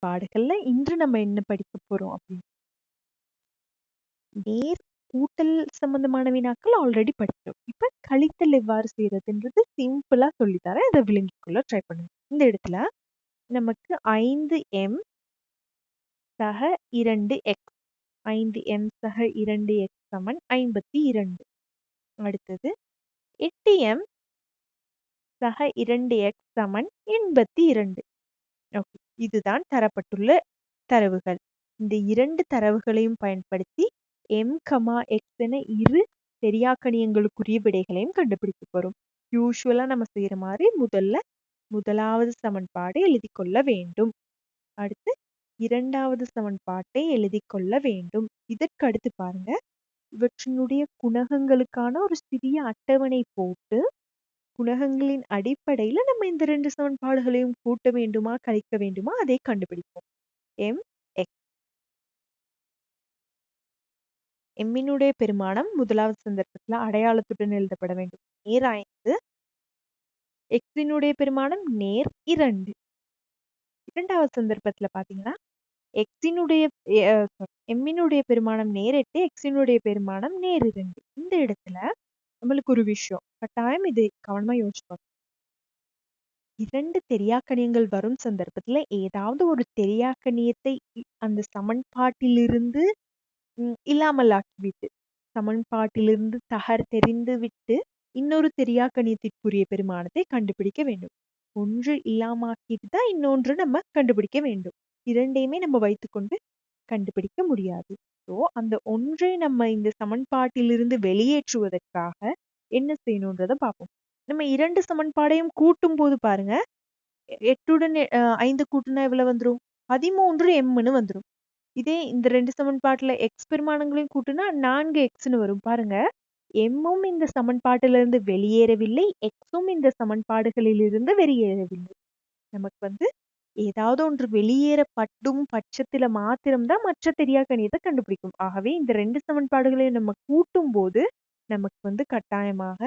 பாடுகள்ல இன்று நம்ம என்ன படிக்க போறோம் அப்படின்னு நேர் கூட்டல் சம்பந்தமான வினாக்கள் ஆல்ரெடி படிச்சோம். இப்ப கழித்தல் எவ்வாறு செய்யறதுன்றது சிம்பிளா சொல்லித்தரேன். அதை விளங்கிக்கொள்ள ட்ரை பண்ணுங்க. இந்த இடத்துல நமக்கு 5m சக 2x 5m சக 2x சமன் 52. அடுத்தது 8m சக 2x சமன் 82. ஓகே, இதுதான் தரப்பட்டுள்ள தரவுகள். இந்த 2 தரவுகளையும் பயன்படுத்தி m, x என இரு தெரியாக்கணியங்களுக்குரிய விடைகளையும் கண்டுபிடிக்க போறோம். யூசுவலா நம்ம செய்யற மாதிரி முதலாவது சமன்பாடு எழுதி கொள்ள வேண்டும். அடுத்து இரண்டாவது சமன்பாட்டை எழுதி கொள்ள வேண்டும். இதற்கு அடுத்து பாருங்க, இவற்றினுடைய குணகங்களுக்கான ஒரு சிறிய அட்டவணை போட்டு குணகங்களின் அடிப்படையில நம்ம இந்த 2 சமன்பாடுகளையும் கூட்ட வேண்டுமா கழிக்க வேண்டுமா அதை கண்டுபிடிப்போம். m, x. எம்மினுடைய பெருமானம் முதலாவது சந்தர்ப்பத்துல அடையாளத்துடன் எழுதப்பட வேண்டும். நேர் 5. எக்ஸினுடைய பெருமானம் நேர் 2. இரண்டாவது சந்தர்ப்பத்துல பாத்தீங்கன்னா எம்மினுடைய பெருமானம் நேர் 8, எக்ஸினுடைய பெருமானம் நேர் 2. இந்த இடத்துல நம்மளுக்கு ஒரு விஷயம் கட்டாயம் இது கவனமா யோசிப்போம். 2 தெரியாக்கணியங்கள் வரும் சந்தர்ப்பத்துல ஏதாவது ஒரு தெரியாக்கணியத்தை அந்த சமன்பாட்டிலிருந்து இல்லாமல் ஆக்கிவிட்டு சமன்பாட்டிலிருந்து தெரிந்து விட்டு இன்னொரு தெரியாக்கணியத்திற்குரிய பெருமானத்தை கண்டுபிடிக்க வேண்டும். ஒன்று இல்லாமக்கிட்டு தான் இன்னொன்று நம்ம கண்டுபிடிக்க வேண்டும். இரண்டையுமே நம்ம வைத்துக்கொண்டு கண்டுபிடிக்க முடியாது. ஸோ அந்த ஒன்றை நம்ம இந்த சமன்பாட்டிலிருந்து வெளியேற்றுவதற்காக என்ன செய்யணுன்றதை பார்ப்போம். நம்ம 2 சமன்பாடையும் கூட்டும் போது பாருங்க, 8உடன் 5 கூட்டுனா எவ்வளவு வந்துரும்? 13mன்னு வந்துரும். இதே இந்த 2 சமன்பாட்டுல எக்ஸ் பெருமானங்களையும் கூட்டுனா 4xன்னு வரும். பாருங்க, எம்மும் இந்த சமன்பாட்டிலிருந்து வெளியேறவில்லை, எக்ஸும் இந்த சமன்பாடுகளிலிருந்து வெளியேறவில்லை. நமக்கு ஏதாவது ஒன்று வெளியேறப்படும் பட்சத்துல மாத்திரம்தான் மற்ற தெரியாக்கணியத்தை கண்டுபிடிக்கும். ஆகவே இந்த 2 சமன்பாடுகளையும் நம்ம கூட்டும் போது நமக்கு கட்டாயமாக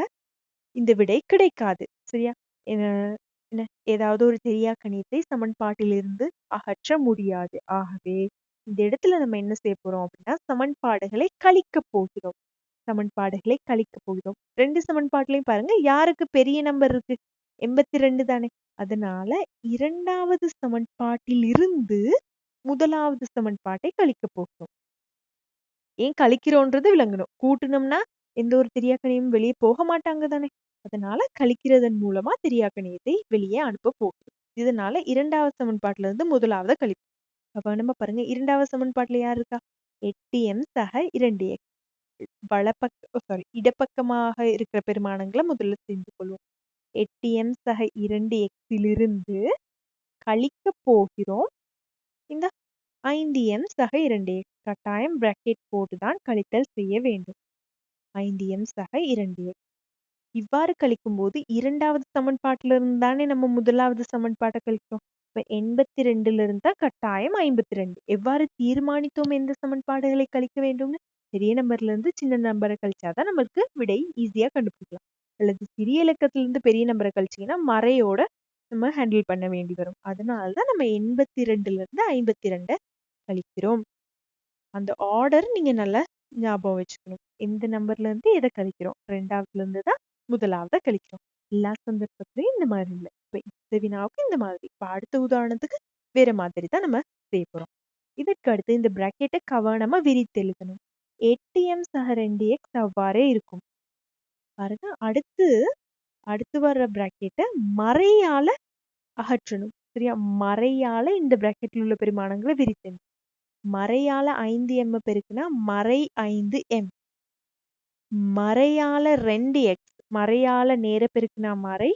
இந்த விடை கிடைக்காது. சரியா? என்ன ஏதாவது ஒரு தெரியாக்கணியத்தை சமன்பாட்டிலிருந்து அகற்ற முடியாது. ஆகவே இந்த இடத்துல நம்ம என்ன செய்ய போறோம் அப்படின்னா சமன்பாடுகளை கழிக்க போகிறோம். 2 சமன்பாட்டிலையும் பாருங்க, யாருக்கு பெரிய நம்பர் இருக்கு? 82 தானே. அதனால இரண்டாவது சமன்பாட்டில் இருந்து முதலாவது சமன்பாட்டை கழிக்க போகிறோம். ஏன் கழிக்கிறோன்றது விளங்கணும். கூட்டணும்னா எந்த ஒரு தெரியாக்கணியும் வெளியே போக மாட்டாங்க தானே. அதனால கழிக்கிறதன் மூலமா தெரியாக்கணியத்தை வெளியே அனுப்ப போகிறோம். இதனால இரண்டாவது சமன்பாட்டில இருந்து முதலாவது கழிப்போம். அப்ப நம்ம பாருங்க, இரண்டாவது சமன்பாட்டுல யார் இருக்கா? 8m சக 2x. இடப்பக்கமாக இருக்கிற பெருமானங்களை முதல்ல தெரிந்து கொள்வோம். 8m சக 2xலிருந்து கழிக்க போகிறோம் இந்த 5m சக 2x. கட்டாயம் பிராக்கெட் போட்டுதான் கழித்தல் செய்ய வேண்டும். 5m சக 2x. இவ்வாறு கழிக்கும் போது இரண்டாவது சமன்பாட்டில இருந்து தானே நம்ம முதலாவது சமன்பாட்டை கழிக்கிறோம். இப்ப 82ல இருந்தா கட்டாயம் 52. எவ்வாறு தீர்மானித்தோம் எந்த சமன்பாடுகளை கழிக்க வேண்டும்னு? பெரிய நம்பர்ல இருந்து சின்ன நம்பரை கழிச்சாதான் நம்மளுக்கு விடை ஈஸியா கண்டுபிடிக்கலாம். அல்லது சிறிய இலக்கத்துல இருந்து பெரிய நம்பரை கழிச்சீங்கன்னா மறையோட நம்ம ஹேண்டில் பண்ண வேண்டி வரும். அதனாலதான் நம்ம 82ல இருந்து 52 கழிக்கிறோம். அந்த ஆர்டர் நீங்க நல்லா ஞாபகம் வச்சுக்கணும். எந்த நம்பர்ல இருந்து எதை கழிக்கிறோம்? ரெண்டாவதுல இருந்து தான் முதலாவதா கழிக்கிறோம். எல்லா சந்தர்ப்பத்திலையும் இந்த மாதிரி இல்லை. இப்ப இந்த வினாவுக்கு இந்த மாதிரி. இப்ப அடுத்த உதாரணத்துக்கு வேற மாதிரி தான் நம்ம செய்ய போறோம். இதற்கு அடுத்து இந்த பிராக்கெட்டை கவனமா விரித்து எழுதணும். 8m சக 2x அவ்வாறே இருக்கும். பாருங்க, அடுத்து வர்ற பிராக்கெட்டை மறையால அகற்றணும். சரியா? மறையால இந்த பிராக்கெட்டில் உள்ள பெருமானங்களை விரித்தணும். மறையால 5m பெருக்குனா மறை 5m. மறையால 2x, மறையால நேர பெருக்குனா மறை,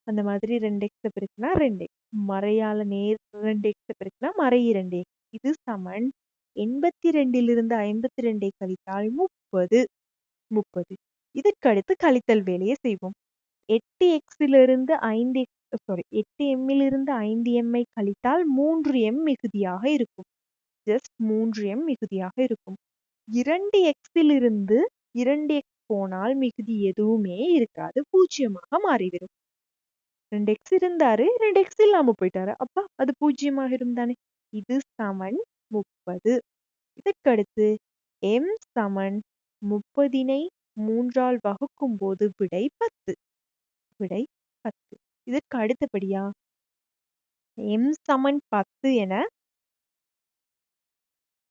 அந்த மாதிரி 2x பெருக்குனா 2x. மறையால நேர் 2x பெருக்குனா மறை 2x. இது சமன் 82லிருந்து 52 கழித்தால் 30. இதற்கு அடுத்து கழித்தல் வேலையை செய்வோம். 8xலிருந்து 8mலிருந்து 5m கழித்தால் 3m மிகுதியாக இருக்கும். ஜஸ்ட் 3m மிகுதியாக இருக்கும். 2xலிருந்து 2x போனால் மிகுதி எதுவுமே இருக்காது, பூஜ்ஜியமாக மாறிவிடும். 2x இருந்தாரு, 2x இல்லாம போயிட்டாரு, அப்ப அது பூஜ்ஜியமாகிரும் தானே. இது சமன் 30. இதற்கடுத்து m சமன் 30னை 3ஆல் வகுக்கும் போது விடை 10. விடை 10. இதற்கு அடுத்தபடியா m சமன் 10 என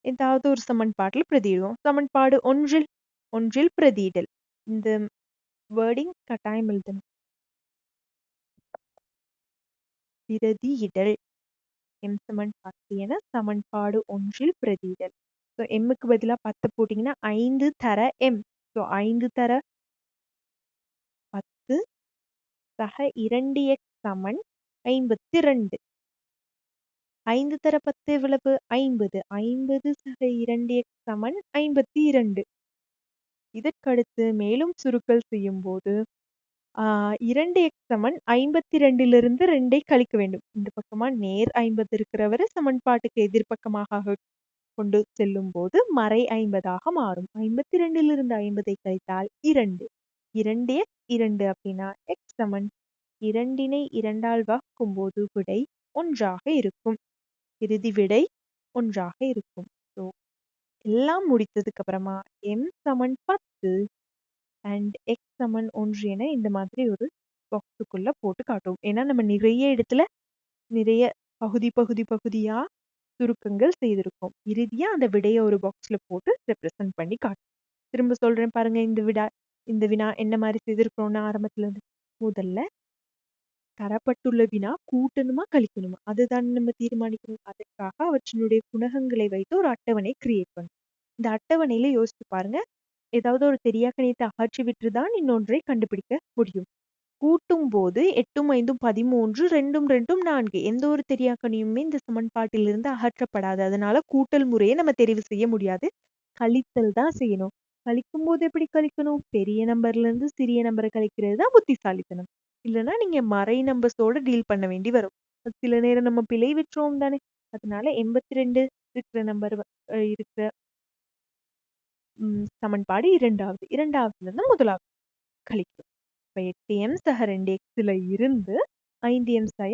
ஏதாவது ஒரு சமன்பாட்டில் பிரதியிடுவோம். சமன்பாடு ஒன்றில் பிரதியிடல். இந்த வேர்டிங் கட்டாயம் எழுதணும். பிரதியிடல் m சமன் 10 என சமன்பாடு ஒன்றில் பிரதியிடல். ஸோ எம்முக்கு பதிலாக 10 போட்டிங்கன்னா 5 தர m. ஸோ 5 தர 10 சக 2x சமன் 52. 5 தர 10 எவ்வளவு? 50. 50 சக 2x சமன் 52. இதற்கடுத்து மேலும் சுருக்கல் செய்யும் போது 2x சமன் 52லிருந்து 2ஐ கழிக்க வேண்டும். இந்த பக்கமா நேர் 50 இருக்கிறவரை சமன்பாட்டுக்கு எதிர்பக்கமாக கொண்டு செல்லும் போது மறை 50ஆக மாறும். 52லிருந்து 50ஐ கழித்தால் 2. 2x 2 அப்படின்னா x சமன் 2னை 2ஆல் வகுக்கும் போது விடை 1ஆக இருக்கும். இறுதி விடை 1ஆக இருக்கும். ஸோ எல்லாம் முடித்ததுக்கு அப்புறமா m சமன் 10 அண்ட் x சமன் 1 என இந்த மாதிரி ஒரு பாக்ஸுக்குள்ள போட்டு காட்டுவோம். ஏன்னா நம்ம நிறைய இடத்துல நிறைய பகுதியா சுருக்கங்கள் செய்திருக்கோம். இறுதியா அந்த விடையை ஒரு பாக்ஸ்ல போட்டு ரெப்ரசன்ட் பண்ணி காட்டும். திரும்ப சொல்றேன் பாருங்க. இந்த வினா என்ன மாதிரி செய்திருக்கோம்னா ஆரம்பத்துல இருந்து முதல்ல தரப்பட்டுள்ள வினா கூட்டணுமா கழிக்கணுமா அதுதான் நம்ம தீர்மானிக்கணும். அதற்காக அவற்றினுடைய குணகங்களை வைத்து ஒரு அட்டவணை கிரியேட் பண்ணும். இந்த அட்டவணையில யோசிச்சு பாருங்க. ஏதாவது ஒரு தெரியாக்கணியத்தை அகற்றி விட்டுதான் இன்னொன்றை கண்டுபிடிக்க முடியும். கூட்டும் போது 8 5 13 2 2 4 எந்த ஒரு தெரியாக்கணியுமே இந்த சமன்பாட்டிலிருந்து அகற்றப்படாது. அதனால கூட்டல் முறையை நம்ம தெரிவு செய்ய முடியாது. கழித்தல் தான் செய்யணும். கழிக்கும் போது எப்படி கழிக்கணும்? பெரிய நம்பர்ல இருந்து சிறிய நம்பரை கழிக்கிறது தான் புத்திசாலித்தனம். இல்லைன்னா நீங்க மறை நம்பர்ஸோட டீல் பண்ண வேண்டி வரும். சில நேரம் நம்ம பிழை விட்டுறோம் தானே. அதனால 82 இருக்கிற நம்பர் இருக்கிற சமன்பாடு இரண்டாவதுல இருந்து முதலாவது கழிக்கும். இப்ப 8m சக 2xல இருந்து 5m சக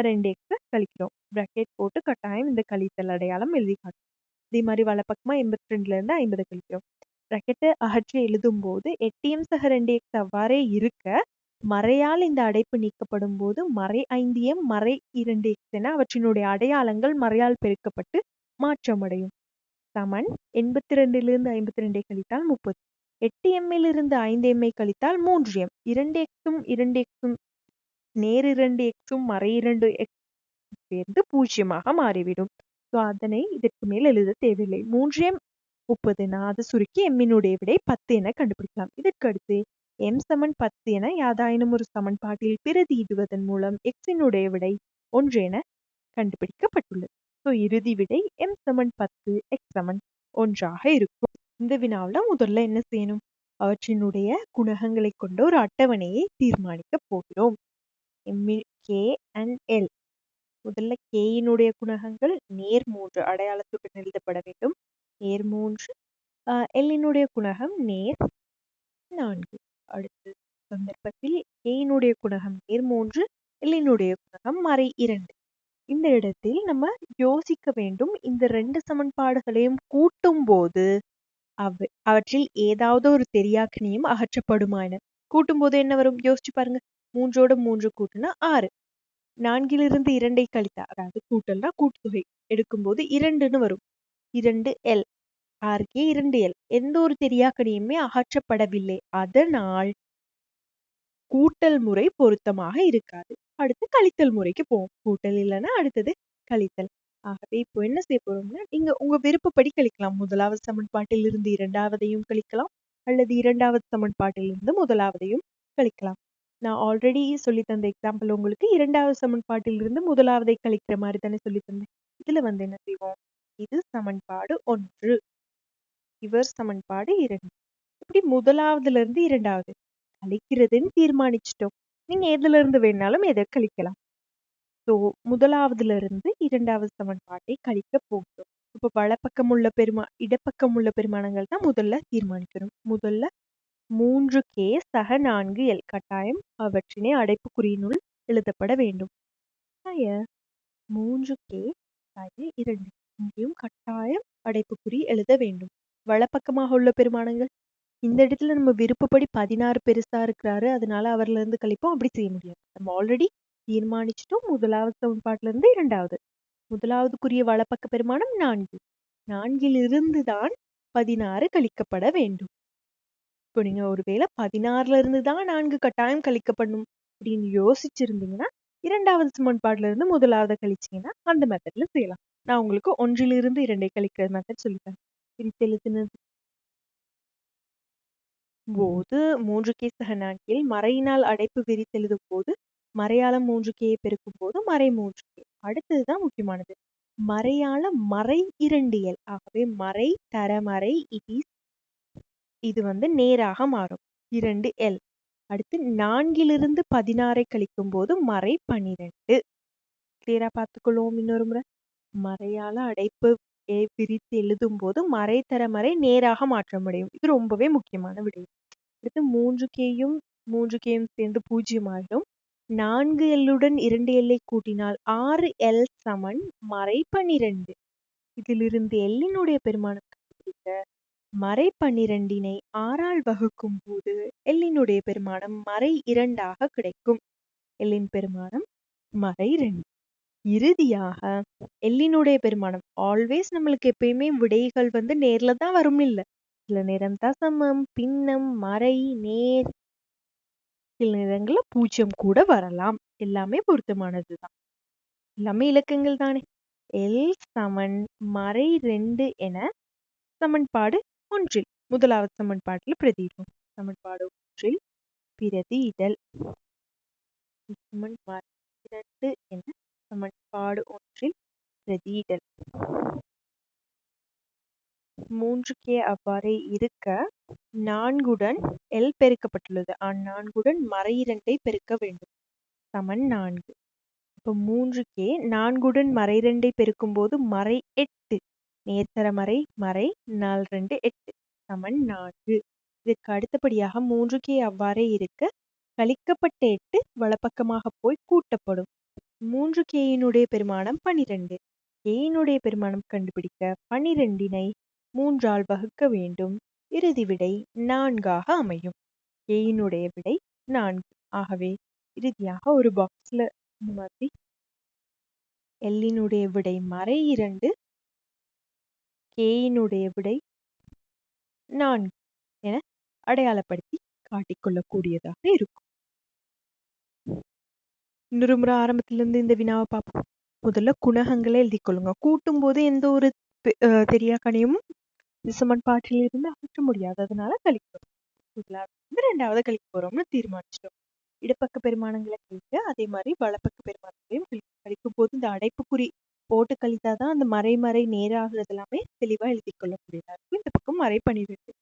2x கழிக்கிறோம். பிராக்கெட் போட்டு கட்டாயம் இந்த கழித்தல் அடையாளம் எழுதி காட்டும். இதே மாதிரி வலப்பக்கமா 82ல இருந்து 50 கழிக்கிறோம். பிராக்கெட்டை அகற்றி எழுதும் போது 8m சக 2x அவ்வாறே இருக்க மறையால் இந்த அடைப்பு நீக்கப்படும் போது மறை 5m மறை 2x என அவற்றினுடைய அடையாளங்கள் மறையால் பெருக்கப்பட்டு மாற்றமடையும். சமன் 82லிருந்து 52ஐ கழித்தால் 30. 8mலிருந்து 5m கழித்தால் 3m. 2xும் 2xும் நேர் 2xும் மறை 2x சேர்ந்து 0ஆக மாறிவிடும். ஸோ அதனை இதற்கு மேல் எழுத தேவையில்லை. 3m 30 அது சுருக்கி எம்மினுடைய விடை 10 என கண்டுபிடிக்கலாம். இதற்கடுத்து m சமன் 10 என யாதாயினும் ஒரு சமன்பாட்டில் பிரதியிடுவதன் மூலம் xினுடைய விடை 1 என கண்டுபிடிக்கப்பட்டுள்ளது. ஸோ இறுதி விடை m சமன் 10 x சமன் 1ஆக இருக்கும். இந்த வினாவில் முதல்ல என்ன செய்யணும்? அவற்றினுடைய குணகங்களை கொண்ட ஒரு அட்டவணையை தீர்மானிக்க போகிறோம். k and l. முதல்ல கேயினுடைய குணகங்கள் நேர் 3 அடையாளத்துடன் எழுதப்பட வேண்டும். நேர் 3. எல்லினுடைய குணகம் நேர் 4. அடுத்த சந்தர்ப்பத்தில் கேயினுடைய குணகம் நேர் 3, எல்லினுடைய குணகம் மறை 2. இந்த இடத்தில் நம்ம யோசிக்க வேண்டும். இந்த 2 சமன்பாடுகளையும் கூட்டும் போது அவற்றில் ஏதாவது ஒரு தெரியாக்கணியும் அகற்றப்படுமா என. கூட்டும் போது என்ன வரும்? யோசிச்சு பாருங்க. 3ஓட 3 கூட்டுனா 6. 4லிருந்து 2ஐ கழித்தா அதாவது கூட்டல்னா கூட்டுத்தொகை எடுக்கும்போது 2ன்னு வரும். 2l 6k 2l எந்த ஒரு தெரியாக்கணியுமே அகற்றப்படவில்லை. அதனால் கூட்டல் முறை பொருத்தமாக இருக்காது. அடுத்து கழித்தல் முறைக்கு போவோம். கூட்டல் இல்லைன்னா அடுத்தது கழித்தல். ஆகவே இப்போ என்ன செய்ய போறோம்னா நீங்க உங்க விருப்பப்படி கழிக்கலாம். முதலாவது சமன்பாட்டில் இருந்து இரண்டாவதையும் கழிக்கலாம் அல்லது இரண்டாவது சமன்பாட்டில் இருந்து முதலாவதையும் கழிக்கலாம். நான் ஆல்ரெடி சொல்லி தந்த எக்ஸாம்பிள் உங்களுக்கு இரண்டாவது சமன்பாட்டில் இருந்து முதலாவதை கழிக்கிற மாதிரி தானே சொல்லி தந்தேன். இதுல என்ன செய்வோம்? இது சமன்பாடு 1, இவர் சமன்பாடு 2. இப்படி முதலாவதுல இருந்து இரண்டாவது கழிக்கிறதுன்னு தீர்மானிச்சிட்டோம். நீங்க எதுல இருந்து வேணாலும் எதை கழிக்கலாம். ஸோ முதலாவதுல இருந்து இரண்டாவது சமன்பாட்டை கழிக்க போகிறோம். இப்போ வலப்பக்கம் உள்ள இடப்பக்கம் உள்ள பெருமானங்கள் தான் முதல்ல தீர்மானிக்கணும். முதல்ல 3k சக 4l கட்டாயம் அவற்றினை அடைப்புக்குறியினுள் எழுதப்பட வேண்டும். 3k சய 2. இங்கேயும் கட்டாயம் அடைப்புக்குறி எழுத வேண்டும். வலப்பக்கமாக உள்ள பெருமானங்கள் இந்த இடத்துல நம்ம விருப்பப்படி 16 பெருசா இருக்கிறாரு, அதனால அவர்ல இருந்து கழிப்போம். அப்படி செய்ய முடியாது. நம்ம ஆல்ரெடி தீர்மானிச்சிட்டோம். முதலாவது சமன்பாட்டில இருந்து இரண்டாவது. முதலாவதுக்குரிய வலப்பக்க பெருமானம் 4. 4 தான் 16 கழிக்கப்பட வேண்டும். இப்போ நீங்க ஒருவேளை 16 இருந்து தான் 4 கட்டாயம் கழிக்கப்படணும் அப்படின்னு யோசிச்சிருந்தீங்கன்னா, இரண்டாவது சமன்பாடுல இருந்து முதலாவது கழிச்சீங்கன்னா அந்த மெத்தட்ல செய்யலாம். நான் உங்களுக்கு 1 2 கழிக்கிற மெத்தட் சொல்லித்தரேன். பிரித்தெழுதுனது போது 3k சக 4 மறையினால் அடைப்பு விரித்தெழுதும் போது மறையால 3k பெருக்கும் போது மறை 3k. அடுத்ததுதான் முக்கியமானது. மறையால மறை 2l. ஆகவே மறை தரமறை இது நேராக மாறும் 2l. அடுத்து 4 16 கழிக்கும் போது மறை 12. கிளியரா பார்த்துக்கொள்வோம். இன்னொரு முறை மறையால அடைப்பு பிரித்து எழுதும் போது மறை தரமறை நேராக மாற்றமடையும். இது ரொம்பவே முக்கியமான விடயம். அடுத்து 3kயும் சேர்ந்து 0 ஆயிடும். 4l 2l கூட்டினால் 6l சமன் மறை 12. இதிலிருந்து எல்லினுடைய பெருமானம் கண்டுபிடிக்க மறை 12 6ஆல் வகுக்கும் போது எல்லினுடைய பெருமானம் மறை 2 கிடைக்கும். எல்லின் பெருமானம் மறை 2. இறுதியாக எல்லினுடைய பெருமானம் ஆல்வேஸ் நம்மளுக்கு எப்பயுமே விடைகள் நேர்ல தான் வரும் இல்ல. சில நேரம் தசமம், பின்னம், மறை, நேர், சில நேரங்கள்ல 0 கூட வரலாம். எல்லாமே பொருத்தமானதுதான். எல்லாமே இலக்கங்கள் தானே. எல் சமன் மறை 2 என சமன்பாடு 1 முதலாவது சமன்பாட்டில் பிரதியிடும். சமன்பாடு 1 பிரதியிடல் சமன்பாடு 2 என சமன்பாடு 1 பிரதியிடல் 3k அவ்வாறே இருக்க 4உடன் l பெருக்கப்பட்டுள்ளது. 4உடன் மறை 2 பெருக்க வேண்டும். சமன் 4. இப்போ 3k 4உடன் மறை 2 பெருக்கும் போது மறை 8. நேர்த்தர மறை மறை 4 2 8 சமன் 4. இதற்கு அடுத்தபடியாக 3k அவ்வாறே இருக்க கழிக்கப்பட்ட 8 வலப்பக்கமாக போய் கூட்டப்படும். 3kயினுடைய பெருமானம் 12. kயினுடைய பெருமானம் கண்டுபிடிக்க 12 3ஆல் வகுக்க வேண்டும். இறுதி விடை 4 அமையும். kயினுடைய விடை 4. ஆகவே இறுதியாக ஒரு பாக்ஸ்ல இந்த மாதிரி எல்லினுடைய விடை மறை 2, kயினுடைய விடை 4 என அடையாளப்படுத்தி காட்டிக்கொள்ளக்கூடியதாக இருக்கும். இன்னொரு முறை ஆரம்பத்திலிருந்து இந்த வினாவை பார்ப்போம். முதல்ல குணகங்களை எழுதி கொள்ளுங்க. கூட்டும் போது எந்த ஒரு தெரியாக்கணியமும் சமன்பாட்டில் இருந்து அகற்ற முடியாது. அதனால கழிக்கிறோம். இரண்டாவது கழிக்க போறோம்னு தீர்மானிச்சிட்டோம். இடப்பக்க பெருமானங்களை கழிக்க அதே மாதிரி வலப்பக்க பெருமானங்களையும் கழிக்கும் போது இந்த அடைப்புக்குறி போட்டு கழித்தாதான் அந்த மறை நேராகிறது எல்லாமே தெளிவா எழுதி கொள்ளக்கூடியதா இருக்கும். இந்த பக்கம் மறை 12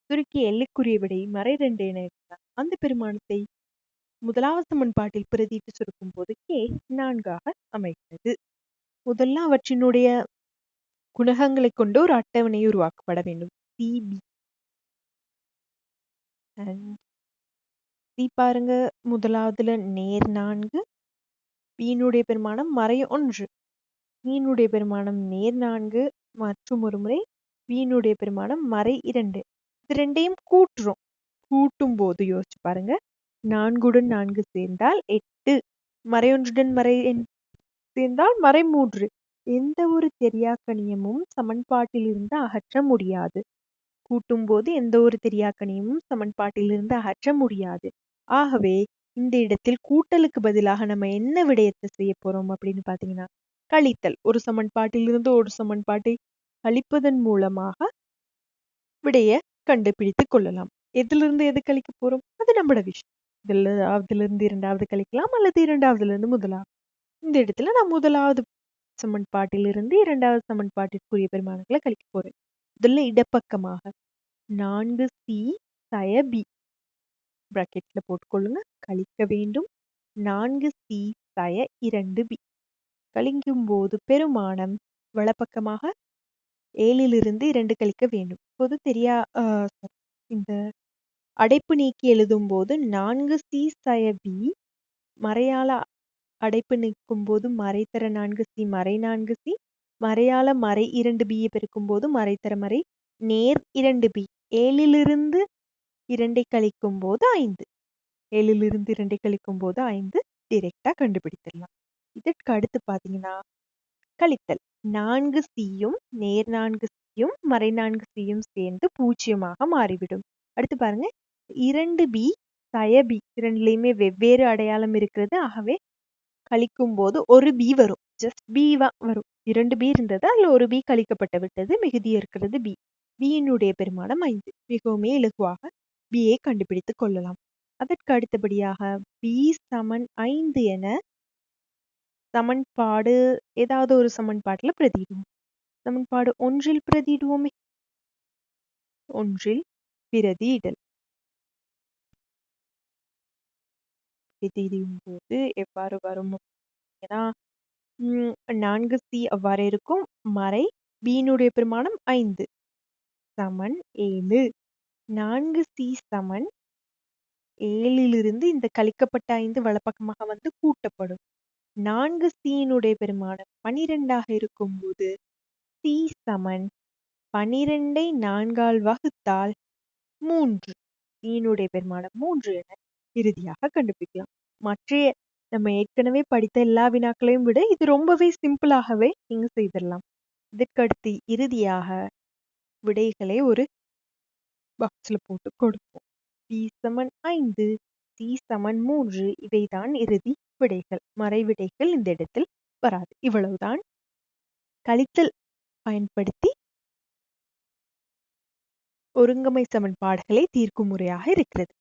சுருக்கி எல்லைக்குரிய விடை மறை 2 என இருந்தால் அந்த பெருமானத்தை முதலாவது சமன்பாட்டில் பிரதிட்டு சுருக்கும் போது k 4 அமைகிறது. முதல்ல அவற்றினுடைய குணகங்களை கொண்டு ஒரு அட்டவணை உருவாக்கப்பட வேண்டும். CB பாருங்க, முதலாவதுல நேர் 4, பீனுடைய பெருமானம் மறை 1, மீனுடைய பெருமானம் நேர் 4 மற்றும் ஒரு முறை பீனுடைய பெருமானம் மறை 2. இது ரெண்டையும் கூட்டுறோம். கூட்டும் போது யோசிச்சு பாருங்க, 4உடன் 4 சேர்ந்தால் 8, மறை 1உடன் மறை சேர்ந்தால் மறை 3. எந்த ஒரு தெரியாக்கணியமும் சமன்பாட்டில் இருந்து அகற்ற முடியாது. கூட்டும் போது எந்த ஒரு தெரியாக்கணியமும் சமன்பாட்டில் இருந்து அகற்ற முடியாது. ஆகவே இந்த இடத்தில் கூட்டலுக்கு பதிலாக நம்ம என்ன விடயத்தை செய்ய போறோம் அப்படின்னு பாத்தீங்கன்னா, கழித்தல். ஒரு சமன்பாட்டில் இருந்து ஒரு சமன்பாட்டை கழிப்பதன் மூலமாக விடைய கண்டுபிடித்துக் கொள்ளலாம். எதிலிருந்து எது கழிக்க போறோம் அது நம்மளோட விஷயம். இதிலிருந்து இரண்டாவது கழிக்கலாம் அல்லது இரண்டாவதுல இருந்து முதலாவது. இந்த இடத்துல நான் முதலாவது சமன்பாட்டில் இருந்து இரண்டாவது சமன்பாட்டிற்குரிய பெருமானங்களை கழிக்க போறேன். முதல்ல இடப்பக்கமாக 4c சய b பிராக்கெட்ல போட்டுக்கொள்ளுங்க. கழிக்க வேண்டும் 4c சய 2b. கழிக்கும் போது பெருமானம் வலப்பக்கமாக 7 2 கழிக்க வேண்டும். இப்போது இந்த அடைப்பு நீக்கி எழுதும் போது 4c சய b மறையால அடைப்பு நீக்கும் போது மறைத்தர 4c மறை 4c மறையால மறை 2b பெருக்கும் போது மறைத்தர நேர் 2b. 7லிருந்து 2 கழிக்கும் போது 5. 7லிருந்து 2 கழிக்கும் போது 5 டைரக்டா கண்டுபிடித்திடலாம். இதற்கு அடுத்து பார்த்தீங்கன்னா கழித்தல். 4cயும் நேர் 4cயும் மறை 4cயும் சேர்ந்து 0 மாறிவிடும். அடுத்து பாருங்க 2b b 2லையுமே வெவ்வேறு அடையாளம் இருக்கிறது. ஆகவே கழிக்கும் போது ஒரு b வரும். ஜஸ்ட் b வரும். 2b இருந்தது, அதுல ஒரு b கழிக்கப்பட்டு விட்டது, மிகுதி இருக்கிறது b. bயினுடைய பெருமானம் 5. மிகவும் இலகுவாக bயை கண்டுபிடித்துக் கொள்ளலாம். அதற்கு அடுத்தபடியாக b சமன் 5 என சமன்பாடு ஏதாவது ஒரு சமன்பாட்டுல பிரதியிடுவோம். சமன்பாடு 1ல் பிரதியிடுவோமே. 1ல் பிரதியிடல். பிரதியிடும் போது எவ்வாறு வரும்? ஏன்னா 4c அவ்வாறு இருக்கும். மறை bயினுடைய பெருமானம் 5 சமன் 7. 4c சமன் 7லிருந்து இந்த கழிக்கப்பட்ட 5 வலப்பக்கமாக வந்து கூட்டப்படும். 4cயினுடைய பெருமானம் 12ஆக இருக்கும்போது c சமன் 12ஐ 4ஆல் வகுத்தால் 3. cயினுடைய பெருமானம் 3 என இறுதியாக கண்டுபிடிக்கலாம். மற்ற நம்ம ஏற்கனவே படித்த எல்லா வினாக்களையும் விட இது ரொம்பவே சிம்பிளாகவே நீங்க செய்திடலாம். இதற்கடுத்து இறுதியாக விடைகளை ஒரு பாக்ஸ்ல போட்டு கொடுப்போம். b சமன் 5, c சமன் 3 இவைதான் இறுதி விடைகள். மறை விடைகள் இந்த இடத்தில் வராது. இவ்வளவுதான் கழித்தல் பயன்படுத்தி ஒருங்கமை சமன்பாடுகளை தீர்க்கும் முறையாக இருக்கிறது.